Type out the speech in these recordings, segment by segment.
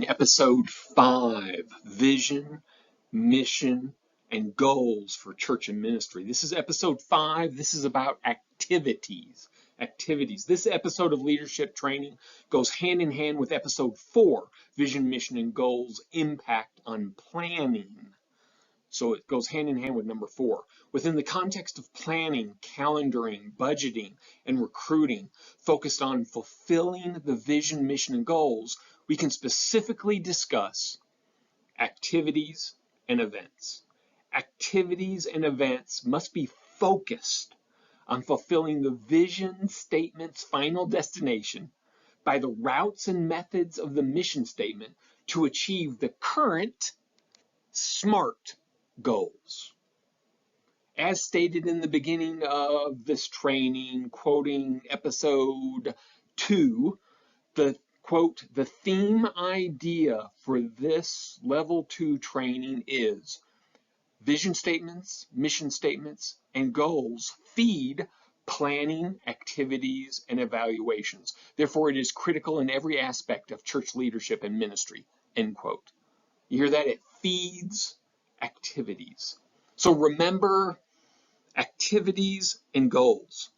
Episode 5, Vision, Mission, and Goals for Church and Ministry. This is episode 5. This is about activities. This episode of leadership training goes hand in hand with episode 4, Vision, Mission, and Goals, Impact on Planning. So it goes hand in hand with number 4. Within the context of planning, calendaring, budgeting, and recruiting, focused on fulfilling the vision, mission, and goals, we can specifically discuss activities and events. Activities and events must be focused on fulfilling the vision statement's final destination by the routes and methods of the mission statement to achieve the current S.M.A.R.T goals. As stated in the beginning of this training, quoting episode 2, the quote, the theme idea for this level 2 training is vision statements, mission statements, and goals feed planning, activities, and evaluations. Therefore, it is critical in every aspect of church leadership and ministry, end quote. You hear that? It feeds activities. So remember activities and goals.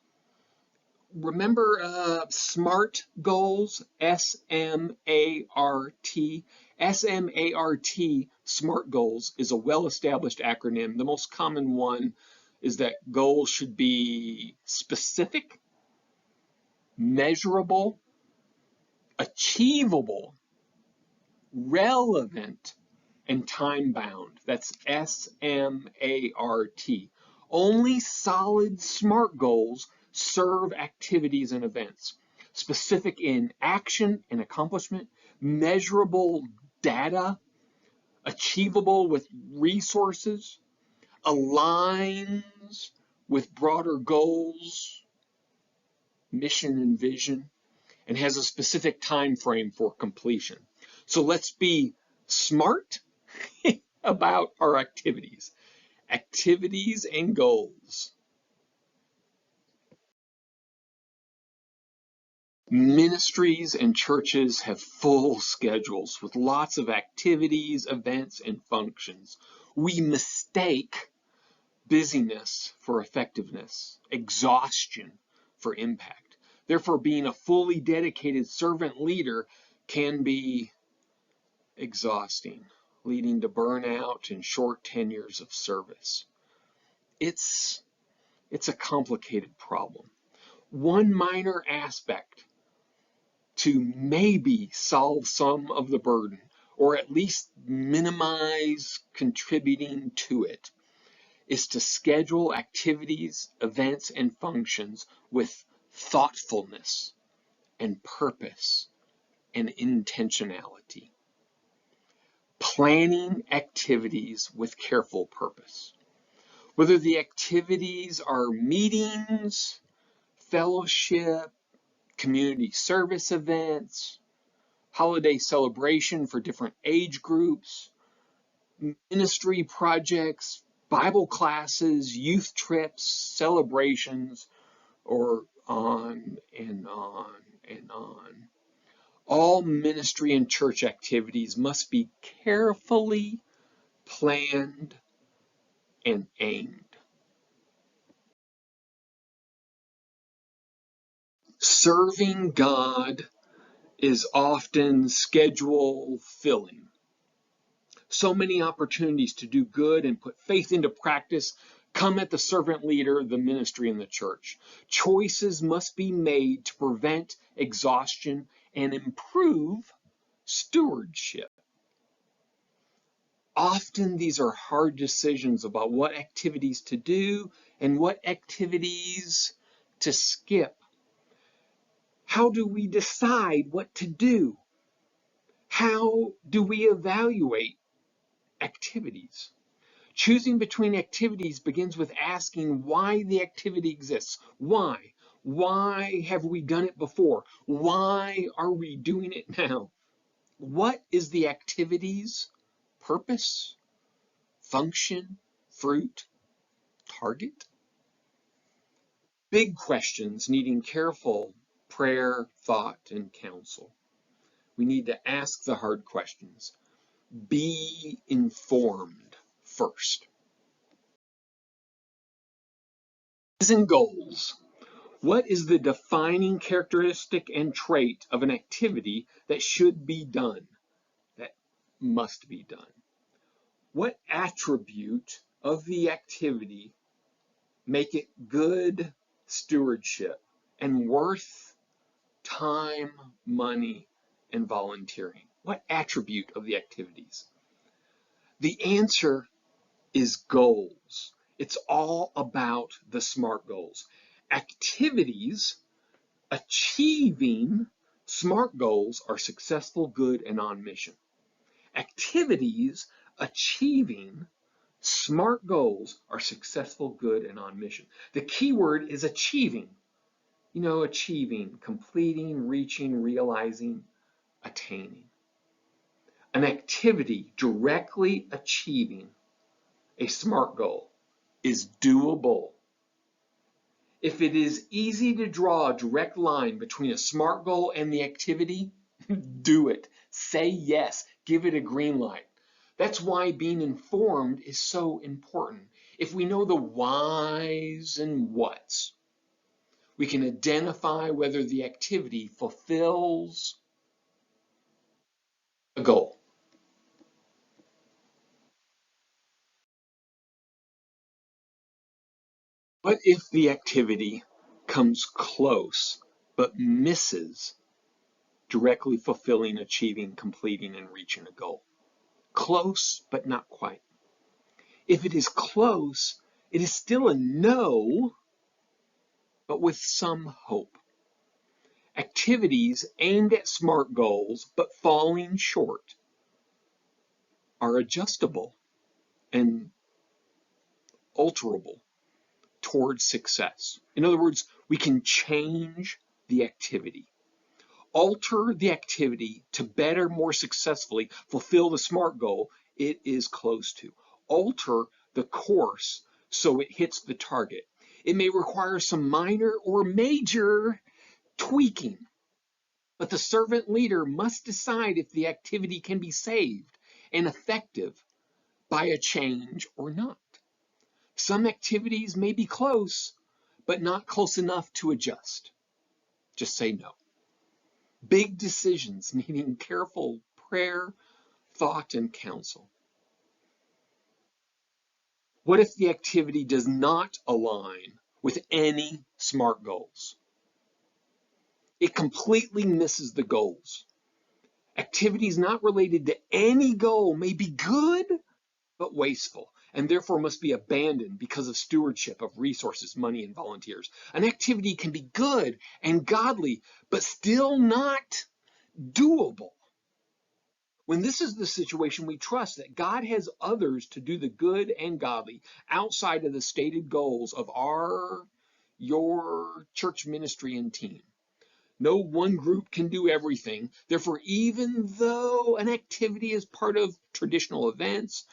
Remember S.M.A.R.T goals, S.M.A.R.T. S.M.A.R.T, SMART goals, is a well-established acronym. The most common one is that goals should be specific, measurable, achievable, relevant, and time-bound. That's S.M.A.R.T. Only solid SMART goals serve activities and events. Specific in action and accomplishment, measurable data, achievable with resources, aligns with broader goals, mission and vision, and has a specific time frame for completion. So let's be smart about our activities and goals. Ministries and churches have full schedules with lots of activities, events, and functions. We mistake busyness for effectiveness, exhaustion for impact. Therefore, being a fully dedicated servant leader can be exhausting, leading to burnout and short tenures of service. It's a complicated problem. One minor aspect to maybe solve some of the burden, or at least minimize contributing to it, is to schedule activities, events, and functions with thoughtfulness and purpose and intentionality. Planning activities with careful purpose. Whether the activities are meetings, fellowship, community service events, holiday celebration for different age groups, ministry projects, Bible classes, youth trips, celebrations, or on and on and on. All ministry and church activities must be carefully planned and aimed. Serving God is often schedule filling. So many opportunities to do good and put faith into practice come at the servant leader, the ministry, and the church. Choices must be made to prevent exhaustion and improve stewardship. Often these are hard decisions about what activities to do and what activities to skip. How do we decide what to do? How do we evaluate activities? Choosing between activities begins with asking why the activity exists. Why? Why have we done it before? Why are we doing it now? What is the activity's purpose, function, fruit, target? Big questions needing careful prayer, thought, and counsel. We need to ask the hard questions. Be informed first. And goals. What is the defining characteristic and trait of an activity that should be done, that must be done? What attribute of the activity make it good stewardship and worth time, money, and volunteering? What attribute of the activities? The answer is goals. It's all about the SMART goals. Activities achieving SMART goals are successful, good, and on mission. Activities achieving SMART goals are successful, good, and on mission. The key word is achieving. You know, achieving, completing, reaching, realizing, attaining. An activity directly achieving a SMART goal is doable. If it is easy to draw a direct line between a SMART goal and the activity, do it. Say yes. Give it a green light. That's why being informed is so important. If we know the whys and whats, we can identify whether the activity fulfills a goal. What if the activity comes close but misses directly fulfilling, achieving, completing, and reaching a goal? Close, but not quite. If it is close, it is still a no, but with some hope. Activities aimed at SMART goals but falling short are adjustable and alterable towards success. In other words, we can change the activity. Alter the activity to better, more successfully fulfill the SMART goal it is close to. Alter the course so it hits the target. It may require some minor or major tweaking, but the servant leader must decide if the activity can be saved and effective by a change or not. Some activities may be close, but not close enough to adjust. Just say no. Big decisions needing careful prayer, thought, and counsel. What if the activity does not align with any SMART goals? It completely misses the goals. Activities not related to any goal may be good, but wasteful, and therefore must be abandoned because of stewardship of resources, money, and volunteers. An activity can be good and godly, but still not doable. When this is the situation, we trust that God has others to do the good and godly outside of the stated goals of your church ministry and team. No one group can do everything. Therefore, even though an activity is part of traditional events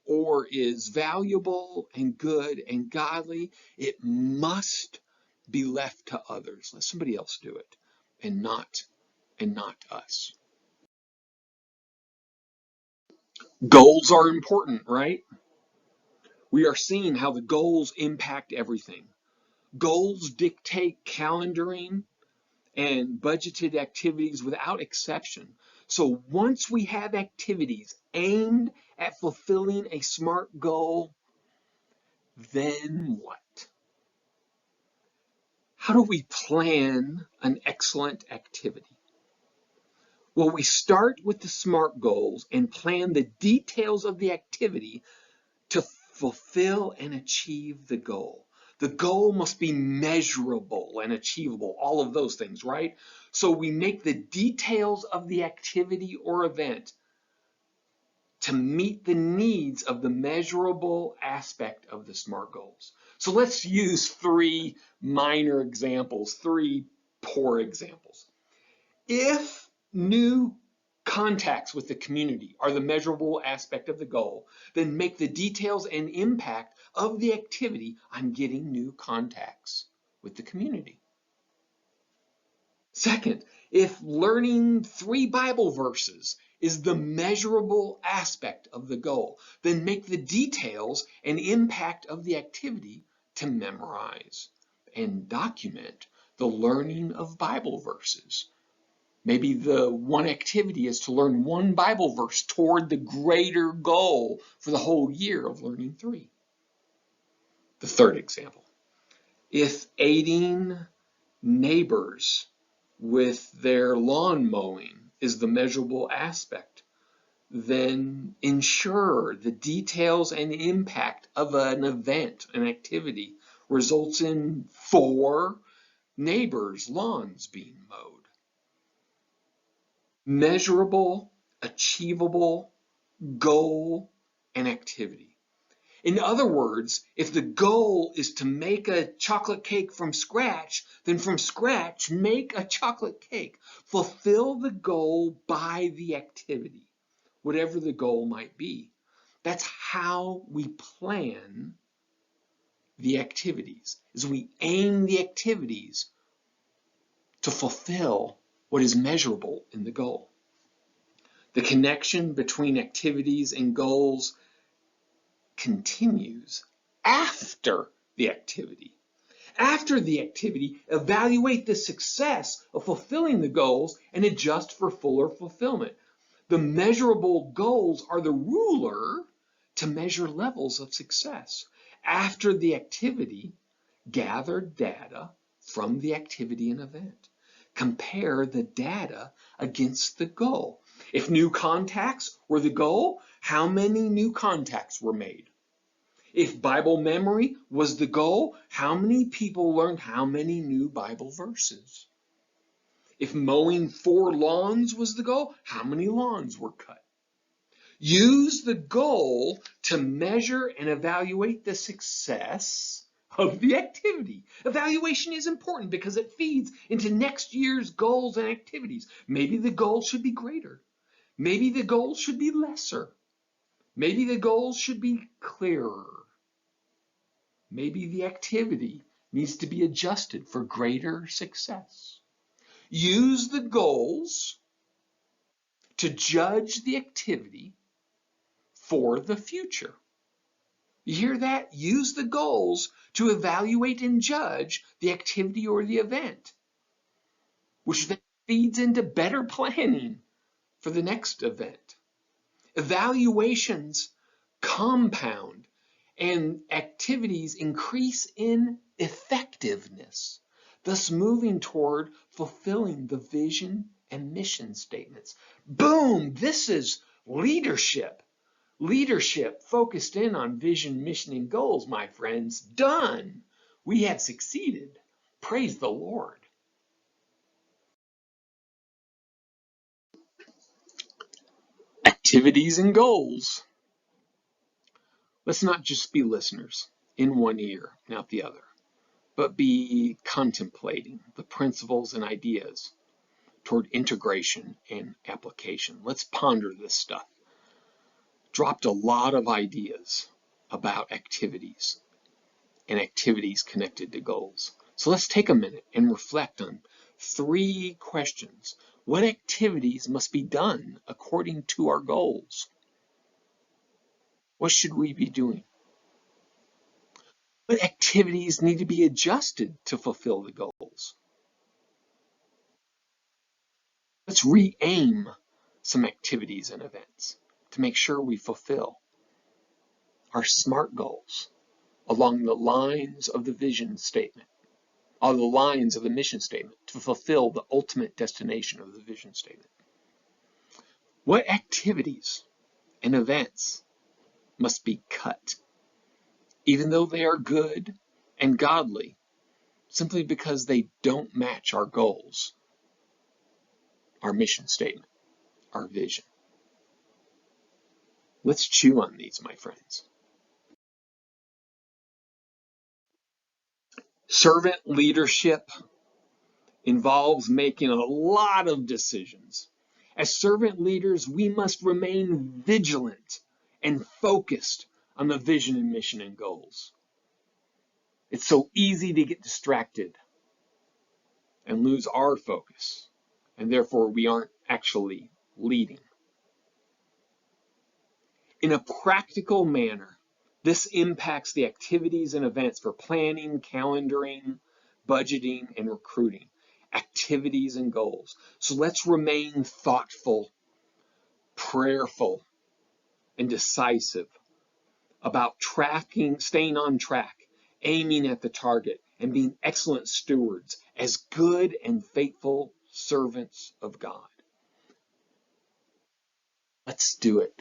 or is valuable and good and godly, it must be left to others. Let somebody else do it and not us. Goals are important, right? We are seeing how the goals impact everything. Goals dictate calendaring and budgeted activities without exception. So once we have activities aimed at fulfilling a SMART goal, then what? How do we plan an excellent activity? Well, we start with the SMART goals and plan the details of the activity to fulfill and achieve the goal. The goal must be measurable and achievable, all of those things, right? So we make the details of the activity or event to meet the needs of the measurable aspect of the SMART goals. So let's use three minor examples, three poor examples. If new contacts with the community are the measurable aspect of the goal, then make the details and impact of the activity on getting new contacts with the community. Second, if learning 3 Bible verses is the measurable aspect of the goal, then make the details and impact of the activity to memorize and document the learning of Bible verses. Maybe the one activity is to learn 1 Bible verse toward the greater goal for the whole year of learning 3. The third example, if aiding neighbors with their lawn mowing is the measurable aspect, then ensure the details and impact of an event, an activity, results in 4 neighbors' lawns being mowed. Measurable, achievable, goal, and activity. In other words, if the goal is to make a chocolate cake from scratch, then from scratch, make a chocolate cake. Fulfill the goal by the activity, whatever the goal might be. That's how we plan the activities, is we aim the activities to fulfill what is measurable in the goal. The connection between activities and goals continues after the activity. After the activity, evaluate the success of fulfilling the goals and adjust for fuller fulfillment. The measurable goals are the ruler to measure levels of success. After the activity, gather data from the activity and event. Compare the data against the goal. If new contacts were the goal, how many new contacts were made? If Bible memory was the goal, how many people learned how many new Bible verses? If mowing 4 lawns was the goal, how many lawns were cut? Use the goal to measure and evaluate the success of the activity. Evaluation is important because it feeds into next year's goals and activities. Maybe the goal should be greater. Maybe the goal should be lesser. Maybe the goals should be clearer. Maybe the activity needs to be adjusted for greater success. Use the goals to judge the activity for the future. You hear that? Use the goals to evaluate and judge the activity or the event, which then feeds into better planning for the next event. Evaluations compound and activities increase in effectiveness, thus moving toward fulfilling the vision and mission statements. Boom! This is leadership. Leadership focused in on vision, mission, and goals, my friends. Done. We have succeeded. Praise the Lord. Activities and goals. Let's not just be listeners in one ear and out the other, but be contemplating the principles and ideas toward integration and application. Let's ponder this stuff. Dropped a lot of ideas about activities and activities connected to goals. So let's take a minute and reflect on 3 questions. What activities must be done according to our goals? What should we be doing? What activities need to be adjusted to fulfill the goals? Let's re-aim some activities and events to make sure we fulfill our SMART goals along the lines of the vision statement, on the lines of the mission statement to fulfill the ultimate destination of the vision statement. What activities and events must be cut, even though they are good and godly, simply because they don't match our goals, our mission statement, our vision? Let's chew on these, my friends. Servant leadership involves making a lot of decisions. As servant leaders, we must remain vigilant and focused on the vision and mission and goals. It's so easy to get distracted. and lose our focus, and therefore we aren't actually leading. In a practical manner, this impacts the activities and events for planning, calendaring, budgeting, and recruiting, activities and goals. So let's remain thoughtful, prayerful, and decisive about tracking, staying on track, aiming at the target, and being excellent stewards as good and faithful servants of God. Let's do it.